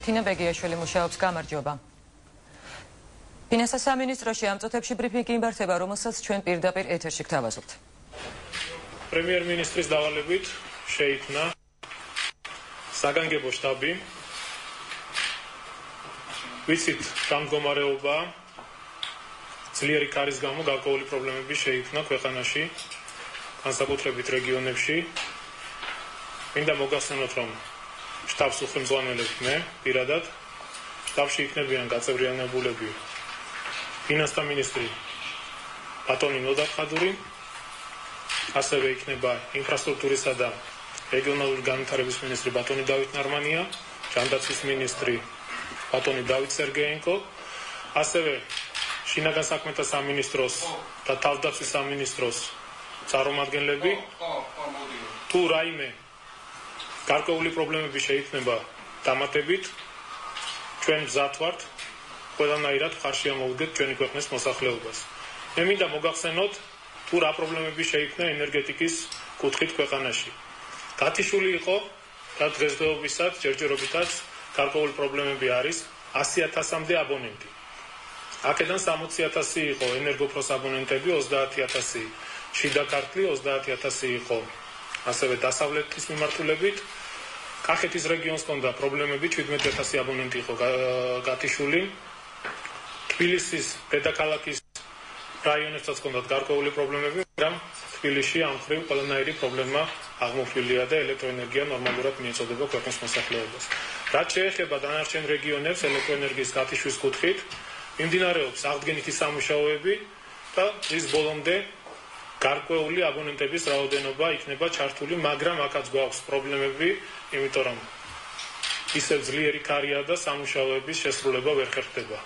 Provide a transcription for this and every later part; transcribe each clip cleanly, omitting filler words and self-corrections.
თინა ბეგიაშვილი მუშაობს, გამარჯობა. ფინანსთა სამინისტროში ამ წუთებში ბრიფინგი იმართება, რომელსაც ჩვენ პირდაპირ ეთერში გთავაზობთ. პრემიერ-მინისტრის დავალებით შეიქმნა საგანგებო შტაბი. ვიცით, გამდგომარეობა ძლიერი კარის გამო გარკვეული პრობლემები შეიქმნა ქვეყანაში, განსაკუთრებით რეგიონებში. მინდა მოგახსენოთ, რომ შტაბს უხელმძღვანელებ მე პირადად. შტაბში იქნებიან გაწევრიანებულები ფინანსთა მინისტრი ბატონი ნოდარ ხადური, ასევე იქნება ინფრასტრუქტურისა და რეგიონალური განვითარების მინისტრი ბატონი დავით ნარმანია, ჯანდაცვის მინისტრი ბატონი დავით სერგეენკო, ასევე შინაგან საქმეთა სამინისტროს და თავდაცვის სამინისტროს წარმომადგენლები. თუ რაიმე გარკვეული პრობლემები შეიქმნება დამატებით, ჩვენ მზად ვართ ყველანაირად ხარში ამოვდგეთ ჩვენი ქვეყნის მოსახლეობას. მე მინდა მოგახსენოთ, თუ რა პრობლემები შეიქმნა ენერგეტიკის კუთხით ქვეყანაში. გათიშული იყო და დღესდღეობისად ჯერჯერობითაც გარკვეული პრობლემები არის 100,000-მდე აბონენტი. აქედან 60,000 იყო ენერგოფროს აბონენტები, 30,000 შიდა ქართლი, 30,000 იყო ასევე დასავლეთის მიმართულებით. კახეთის რეგიონს ჰქონდა პრობლემები, 17,000 აბონენტი იყო გათიშული. თბილისის დედაქალაქის რაიონებსაც ჰქონდათ გარკვეული პრობლემები, მაგრამ თბილისში ამ მხრივ ყველანაირი პრობლემა აღმოფხვრილია და ელექტროენერგია ნორმალურად მიეწოდება ქვეყნის მოსახლეობას. რაც შეეხება დანარჩენ რეგიონებს ელექტროენერგიის გათიშვის კუთხით, მიმდინარეობს აღდგენითი სამუშაოები და წლის ბოლომდე გარკვეული აბონენტების რაოდენობა იქნება ჩართული, მაგრამ აქაც გვაქვს პრობლემები, იმიტომ რომ ისევ ძლიერი ქარია და სამუშაოების შესრულება ვერ ხერხდება.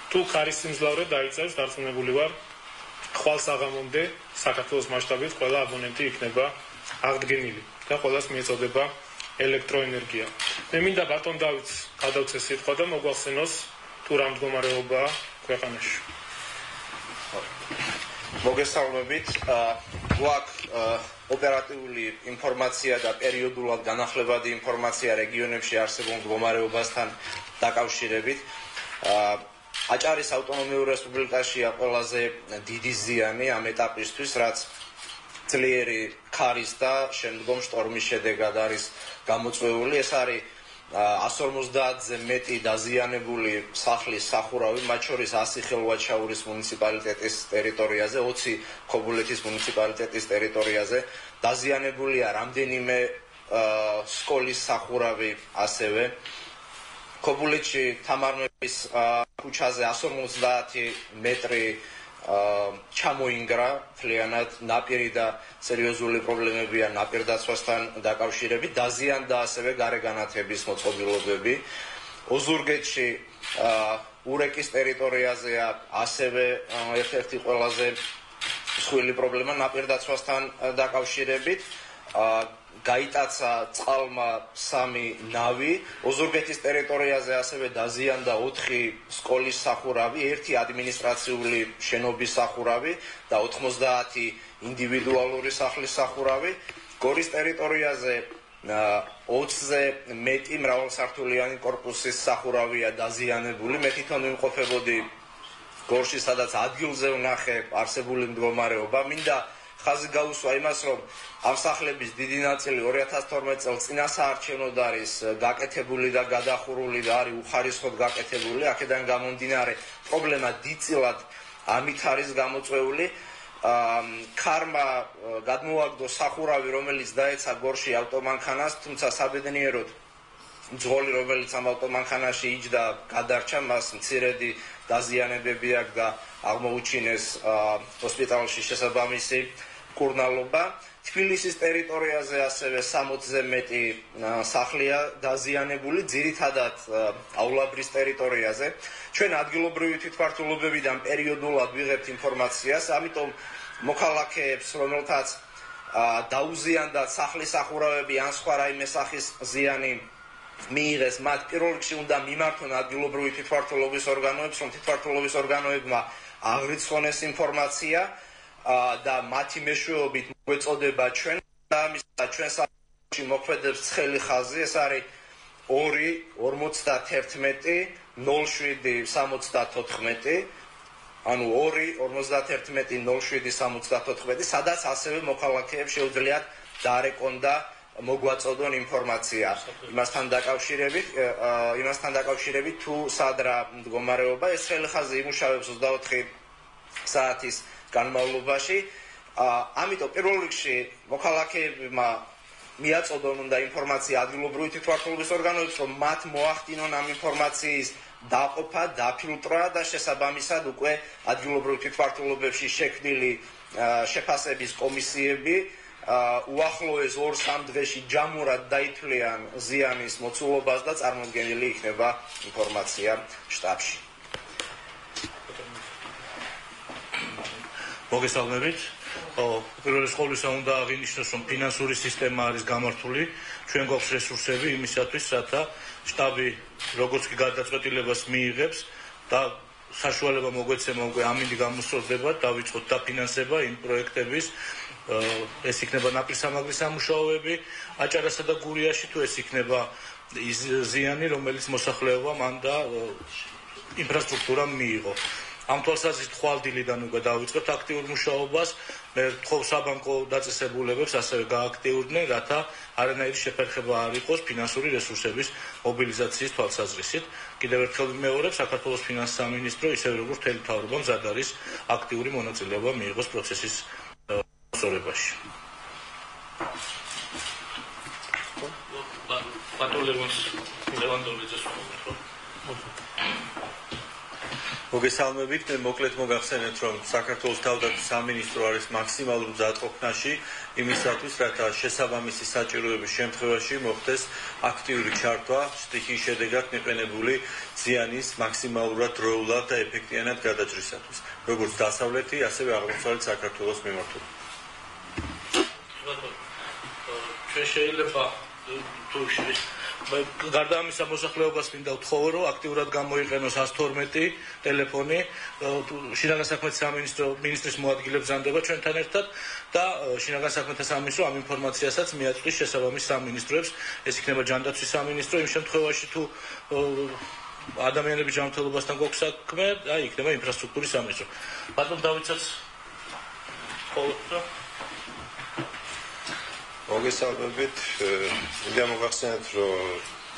თუ ქარის სიმძლავრე დაიწევს, დარწმუნებული ვარ, ხვალ საღამომდე საქართველოს მასშტაბით ყველა აბონენტი იქნება აღდგენილი და ყველას მიეწოდება ელექტროენერგია. მე მინდა ბატონ დავითს გადავცე სიტყვა და მოგვახსენოს თუ რა მდგომარეობაა ქვეყანაში. მოგესალმებით, გვაქვს ოპერატიული ინფორმაცია და პერიოდულად განახლებადი ინფორმაცია რეგიონებში არსებულ მდგომარეობასთან დაკავშირებით. აჭარის ავტონომიურ რესპუბლიკაშია ყველაზე დიდი ზიანი ამ ეტაპისთვის, რაც ძლიერი ქარის და შემდგომ შტორმის შედეგად არის გამოწვეული. ეს არის 150-ზე მეტი დაზიანებული სახლის სახურავი, მათ შორის 100 ხელვაჩაურის მუნიციპალიტეტის ტერიტორიაზე, 20 ქობულეთის მუნიციპალიტეტის ტერიტორიაზე. დაზიანებულია რამდენიმე სკოლის სახურავი ასევე. ქობულეთში თამარმეფის ქუჩაზე 150 მეტრი ჩამოინგრა, მთლიანად ნაპირი და სერიოზული პრობლემებია ნაპირდაცვასთან დაკავშირებით. დაზიანდა ასევე გარეგანათების მოწყობილობები. ოზურგეთში ურეკის ტერიტორიაზეა ასევე ერთ-ერთი ყველაზე მსხვილი პრობლემა ნაპირდაცვასთან დაკავშირებით. გაიტაცა წყალმა 3 ნავი. ოზურგეთის ტერიტორიაზე ასევე დაზიანდა 4 სკოლის სახურავი, 1 ადმინისტრაციული შენობის სახურავი და 90 ინდივიდუალური სახლის სახურავი. გორის ტერიტორიაზე 20-ზე მეტი მრავალსართულიანი კორპუსის სახურავია დაზიანებული. მე თვითონ ვიმყოფებოდი გორში, სადაც ადგილზე ვნახე არსებული მდგომარეობა. მინდა ხაზი გაუსვა იმას, რომ ამ სახლების დიდი ნაწილი 2012 წელს წინასაარჩევნოდ არის გაკეთებული და გადახურული და არის უხარისხოდ გაკეთებული. აქედან გამომდინარე პრობლემა დიდწილად ამით არის გამოწვეული. ქარმა გადმოაგდო სახურავი, რომელიც დაეცა გორში ავტომანქანას, თუმცა საბედნიეროდ მძღოლი, რომელიც ამ ავტომანქანაში იჯდა, გადარჩა, მას მცირედი დაზიანებები აქვს და აღმოუჩინეს ჰოსპიტალში შესაბამისი მკურნალობა. თბილისის ტერიტორიაზე ასევე 60-ზე მეტი სახლია დაზიანებული, ძირითადად აულაბრის ტერიტორიაზე. ჩვენ ადგილობრივი თვითმმართველობებიდან პერიოდულად ვიღებთ ინფორმაციას, ამიტომ მოქალაქეებს, რომელთაც დაუზიანდათ სახლის სახურავები ან სხვა რაიმე სახის ზიანი მიიღეს, მათ პირველ რიგში უნდა მიმართონ ადგილობრივი თვითმმართველობის ორგანოებს, რომ თვითმმართველობის ორგანოებმა აღრიცხონ ეს ინფორმაცია და მათი მეშვეობით მოეწოდება ჩვენ და ჩვენ საქმეში მოქმედებს ცხელი ხაზი. ეს არის 2-51-07-74, ანუ 2-51-07-74, სადაც ასევე მოქალაქეებს შეუძლიათ დაარეკონ და მოგვაწოდონ ინფორმაცია იმასთან დაკავშირებით თუ სად რა მდგომარეობა. ეს ხელხაზი იმუშავებს 24 საათის განმავლობაში. ამიტომ პირველ რიგში მოქალაქეებმა მიაწოდონ უნდა ინფორმაცია ადგილობრივი თვითმმართველობის ორგანოებს, რომ მათ მოახდინონ ამ ინფორმაციის დაყოფა, დაფილტრა და შესაბამისად უკვე ადგილობრივ თვითმმართველობებში შექმნილი შეფასების კომისიები უახლოეს 2-3 დღეში ჯამურად დაითვლიან ზიანის მოცულობას და წარმოდგენილი იქნება ინფორმაცია შტაბში. მოგესალმებით. პირველი ყოვლისა უნდა აღინიშნოს, რომ ფინანსური სისტემა არის გამართული, ჩვენ გვაქვს რესურსები იმისათვის, რათა შტაბი როგორც კი გადაწყვეტილებას მიიღებს და საშუალება მოგვეცემა უკვე ამინდი გამოსწორდება, დავიწყოთ დაფინანსება იმ პროექტების, ეს იქნება ნაპირსამაგრის სამუშაოები აჭარასა და გურიაში, თუ ეს იქნება ის ზიანი, რომელიც მოსახლეობამ ან და ინფრასტრუქტურამ მიიღო. ამ თვალსაზრისით ხვალდილიდან უკვე დავიწყებთ აქტიურ მუშაობას. მე ვთხოვ საბანკო დაწესებულებებს ასევე გააქტიურდნენ, რათა არანაირი შეფერხება არ იყოს ფინანსური რესურსების მობილიზაციის თვალსაზრისით. კიდევ ერთხელ ვიმეორებ, საქართველოს ფინანსთა სამინისტრო, ისევე როგორც მთელი მთავრობა მზად არის აქტიური მონაწილეობა მიიღოს პროცესის სწორებაში. მოგესალმებით, მე მოკლედ მოგახსენეთ, რომ საქართველოს თავდაცვის სამინისტრო არის მაქსიმალურ მზადყოფნაში იმისათვის, რათა შესაბამისი საჭიროების შემთხვევაში მოხდეს აქტიური ჩართვა შტიქის შედეგად მიყენებული ზიანის მაქსიმალურად დროულად და ეფექტიანად გადაჭრისათვის, როგორც დასავლეთი, ასევე აღმოსავლეთ საქართველოს მიმართულებით. ჩვენ შეიძლება გარდა ამისა მოსახლეობას მინდა ვთხოვო, რომ აქტიურად გამოიყენოს 112 ტელეფონი, შინაგან საქმეთა სამინისტრის მოადგილე ბრძანდება ჩვენთან ერთად და შინაგან საქმეთა სამინისტრო ამ ინფორმაციასაც მიაწვდის შესაბამის სამინისტროებს, ეს იქნება ჯანდაცვის სამინისტრო, იმ შემთხვევაში თუ ადამიანების ჯანმრთელობასთან გვაქვს საქმე, აი იქნება ინფრასტრუქტურის სამინისტრო. ბატონ დავიცაც მოგესალმებით, მინდა მოგახსენოთ, რომ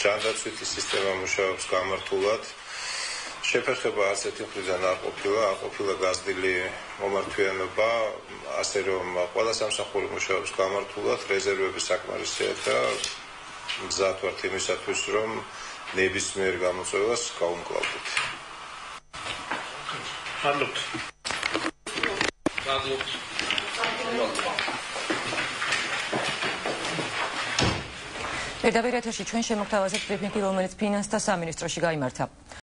ჯანდაცვითი სისტემა მუშაობს გამართულად. შეფერხება ასეთი მხრიდან არ ყოფილა გაზრდილი მომართვიანობა, ასე რომ ყველა სამსახური მუშაობს გამართულად, რეზერვები საკმარისია და მზად ვართ იმისათვის, რომ ნებისმიერ გამოწვევას გავუმკლავდეთ. მადლობთ. პირდაპირ ეთერში ჩვენ შემოგთავაზებთ ბრიფინგი, რომელიც ფინანსთა სამინისტროში გაიმართა.